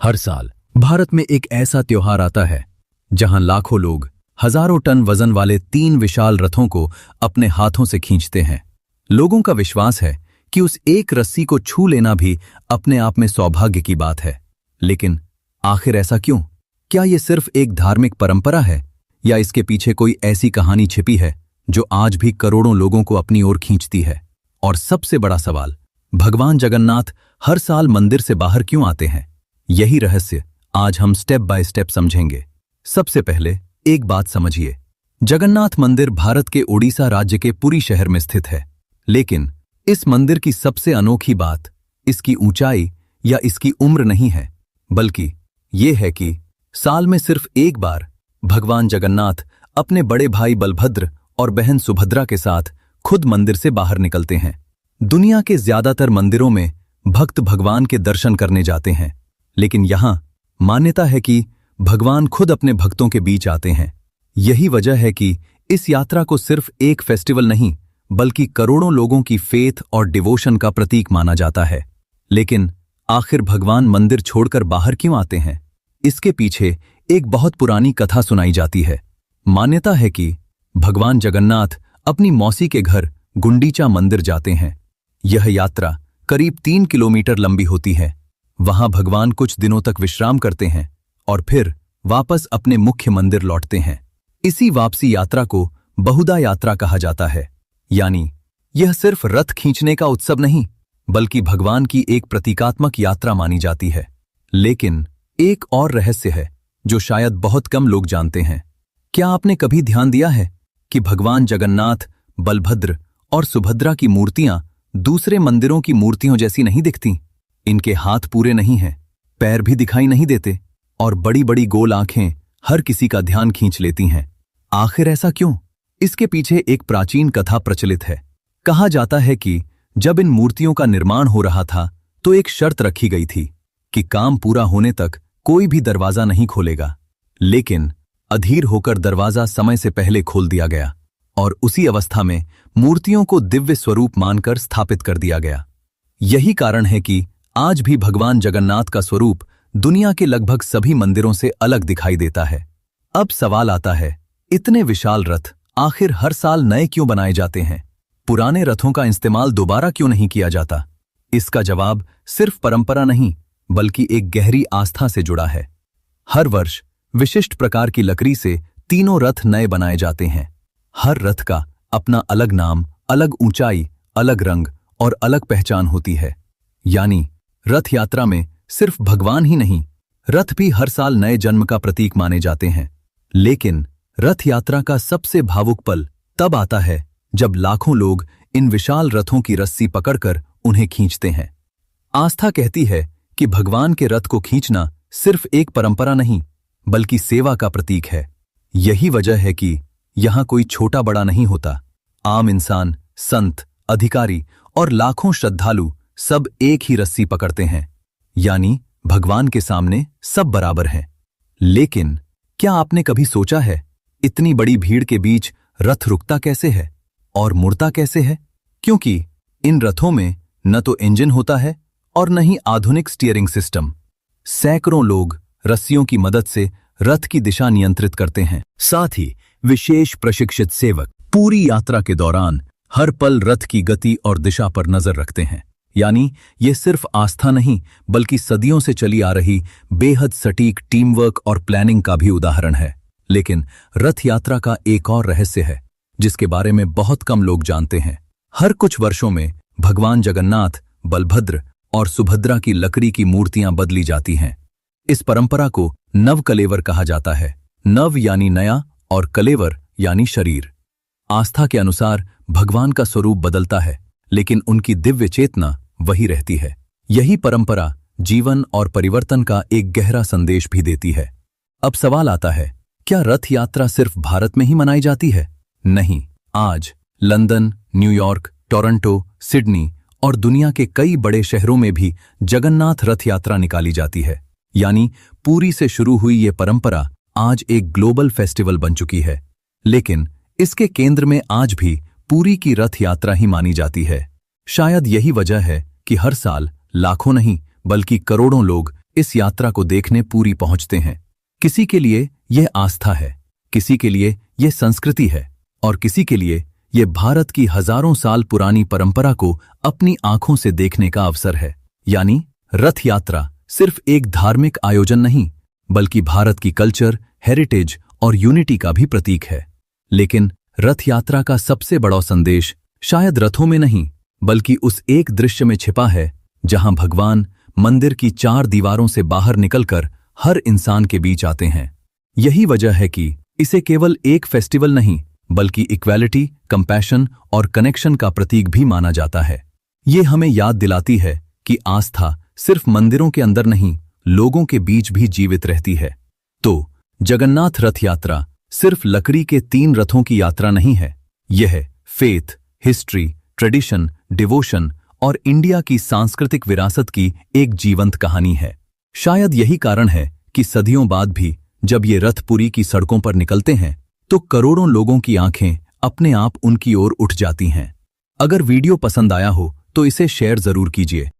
हर साल भारत में एक ऐसा त्योहार आता है जहां लाखों लोग हजारों टन वजन वाले 3 विशाल रथों को अपने हाथों से खींचते हैं। लोगों का विश्वास है कि उस एक रस्सी को छू लेना भी अपने आप में सौभाग्य की बात है। लेकिन आखिर ऐसा क्यों? क्या यह सिर्फ एक धार्मिक परंपरा है या इसके पीछे कोई ऐसी कहानी छिपी है जो आज भी करोड़ों लोगों को अपनी ओर खींचती है? और सबसे बड़ा सवाल, भगवान जगन्नाथ हर साल मंदिर से बाहर क्यों आते हैं? यही रहस्य आज हम स्टेप बाय स्टेप समझेंगे। सबसे पहले एक बात समझिए, जगन्नाथ मंदिर भारत के ओडिशा राज्य के पुरी शहर में स्थित है। लेकिन इस मंदिर की सबसे अनोखी बात इसकी ऊंचाई या इसकी उम्र नहीं है, बल्कि यह है कि साल में सिर्फ एक बार भगवान जगन्नाथ अपने बड़े भाई बलभद्र और बहन सुभद्रा के साथ खुद मंदिर से बाहर निकलते हैं। दुनिया के ज्यादातर मंदिरों में भक्त भगवान के दर्शन करने जाते हैं, लेकिन यहां मान्यता है कि भगवान खुद अपने भक्तों के बीच आते हैं। यही वजह है कि इस यात्रा को सिर्फ एक फेस्टिवल नहीं, बल्कि करोड़ों लोगों की फेथ और डिवोशन का प्रतीक माना जाता है। लेकिन आखिर भगवान मंदिर छोड़कर बाहर क्यों आते हैं? इसके पीछे एक बहुत पुरानी कथा सुनाई जाती है। मान्यता है कि भगवान जगन्नाथ अपनी मौसी के घर गुंडीचा मंदिर जाते हैं। यह यात्रा करीब 3 किलोमीटर लंबी होती है। वहां भगवान कुछ दिनों तक विश्राम करते हैं और फिर वापस अपने मुख्य मंदिर लौटते हैं। इसी वापसी यात्रा को बहुधा यात्रा कहा जाता है। यानी यह सिर्फ रथ खींचने का उत्सव नहीं, बल्कि भगवान की एक प्रतीकात्मक यात्रा मानी जाती है। लेकिन एक और रहस्य है जो शायद बहुत कम लोग जानते हैं। क्या आपने कभी ध्यान दिया है कि भगवान जगन्नाथ, बलभद्र और सुभद्रा की मूर्तियां दूसरे मंदिरों की मूर्तियों जैसी नहीं दिखती? इनके हाथ पूरे नहीं हैं, पैर भी दिखाई नहीं देते और बड़ी बड़ी गोल आंखें हर किसी का ध्यान खींच लेती हैं। आखिर ऐसा क्यों? इसके पीछे एक प्राचीन कथा प्रचलित है। कहा जाता है कि जब इन मूर्तियों का निर्माण हो रहा था तो एक शर्त रखी गई थी कि काम पूरा होने तक कोई भी दरवाजा नहीं खोलेगा। लेकिन अधीर होकर दरवाजा समय से पहले खोल दिया गया और उसी अवस्था में मूर्तियों को दिव्य स्वरूप मानकर स्थापित कर दिया गया। यही कारण है कि आज भी भगवान जगन्नाथ का स्वरूप दुनिया के लगभग सभी मंदिरों से अलग दिखाई देता है। अब सवाल आता है, इतने विशाल रथ आखिर हर साल नए क्यों बनाए जाते हैं? पुराने रथों का इस्तेमाल दोबारा क्यों नहीं किया जाता? इसका जवाब सिर्फ परंपरा नहीं, बल्कि एक गहरी आस्था से जुड़ा है। हर वर्ष विशिष्ट प्रकार की लकड़ी से तीनों रथ नए बनाए जाते हैं। हर रथ का अपना अलग नाम, अलग ऊंचाई, अलग रंग और अलग पहचान होती है। यानी रथ यात्रा में सिर्फ भगवान ही नहीं, रथ भी हर साल नए जन्म का प्रतीक माने जाते हैं। लेकिन रथ यात्रा का सबसे भावुक पल तब आता है जब लाखों लोग इन विशाल रथों की रस्सी पकड़कर उन्हें खींचते हैं। आस्था कहती है कि भगवान के रथ को खींचना सिर्फ एक परंपरा नहीं, बल्कि सेवा का प्रतीक है। यही वजह है कि यहां कोई छोटा बड़ा नहीं होता। आम इंसान, संत, अधिकारी और लाखों श्रद्धालु सब एक ही रस्सी पकड़ते हैं। यानी भगवान के सामने सब बराबर हैं। लेकिन क्या आपने कभी सोचा है, इतनी बड़ी भीड़ के बीच रथ रुकता कैसे है और मुड़ता कैसे है? क्योंकि इन रथों में न तो इंजन होता है और न ही आधुनिक स्टीयरिंग सिस्टम। सैकड़ों लोग रस्सियों की मदद से रथ की दिशा नियंत्रित करते हैं। साथ ही विशेष प्रशिक्षित सेवक पूरी यात्रा के दौरान हर पल रथ की गति और दिशा पर नजर रखते हैं। यानी ये सिर्फ आस्था नहीं, बल्कि सदियों से चली आ रही बेहद सटीक टीम वर्क और प्लानिंग का भी उदाहरण है। लेकिन रथ यात्रा का एक और रहस्य है जिसके बारे में बहुत कम लोग जानते हैं। हर कुछ वर्षों में भगवान जगन्नाथ, बलभद्र और सुभद्रा की लकड़ी की मूर्तियां बदली जाती हैं। इस परंपरा को नवकलेवर कहा जाता है। नव यानी नया और कलेवर यानी शरीर। आस्था के अनुसार भगवान का स्वरूप बदलता है, लेकिन उनकी दिव्य चेतना वही रहती है। यही परंपरा जीवन और परिवर्तन का एक गहरा संदेश भी देती है। अब सवाल आता है, क्या रथ यात्रा सिर्फ भारत में ही मनाई जाती है? नहीं, आज लंदन, न्यूयॉर्क, टोरंटो, सिडनी और दुनिया के कई बड़े शहरों में भी जगन्नाथ रथ यात्रा निकाली जाती है। यानी पुरी से शुरू हुई ये परंपरा आज एक ग्लोबल फेस्टिवल बन चुकी है। लेकिन इसके केंद्र में आज भी पुरी की रथ यात्रा ही मानी जाती है। शायद यही वजह है कि हर साल लाखों नहीं, बल्कि करोड़ों लोग इस यात्रा को देखने पूरी पहुंचते हैं। किसी के लिए यह आस्था है, किसी के लिए यह संस्कृति है और किसी के लिए यह भारत की हजारों साल पुरानी परंपरा को अपनी आंखों से देखने का अवसर है। यानी रथ यात्रा सिर्फ एक धार्मिक आयोजन नहीं, बल्कि भारत की कल्चर, हेरिटेज और यूनिटी का भी प्रतीक है। लेकिन रथ यात्रा का सबसे बड़ा संदेश शायद रथों में नहीं, बल्कि उस एक दृश्य में छिपा है जहां भगवान मंदिर की 4 दीवारों से बाहर निकलकर हर इंसान के बीच आते हैं। यही वजह है कि इसे केवल एक फेस्टिवल नहीं, बल्कि इक्वालिटी, कंपैशन और कनेक्शन का प्रतीक भी माना जाता है। ये हमें याद दिलाती है कि आस्था सिर्फ मंदिरों के अंदर नहीं, लोगों के बीच भी जीवित रहती है। तो जगन्नाथ रथ यात्रा सिर्फ लकड़ी के 3 रथों की यात्रा नहीं है, यह फेथ, हिस्ट्री, ट्रेडिशन, डिवोशन और इंडिया की सांस्कृतिक विरासत की एक जीवंत कहानी है। शायद यही कारण है कि सदियों बाद भी जब ये रथ पुरी की सड़कों पर निकलते हैं तो करोड़ों लोगों की आंखें अपने आप उनकी ओर उठ जाती हैं। अगर वीडियो पसंद आया हो तो इसे शेयर जरूर कीजिए।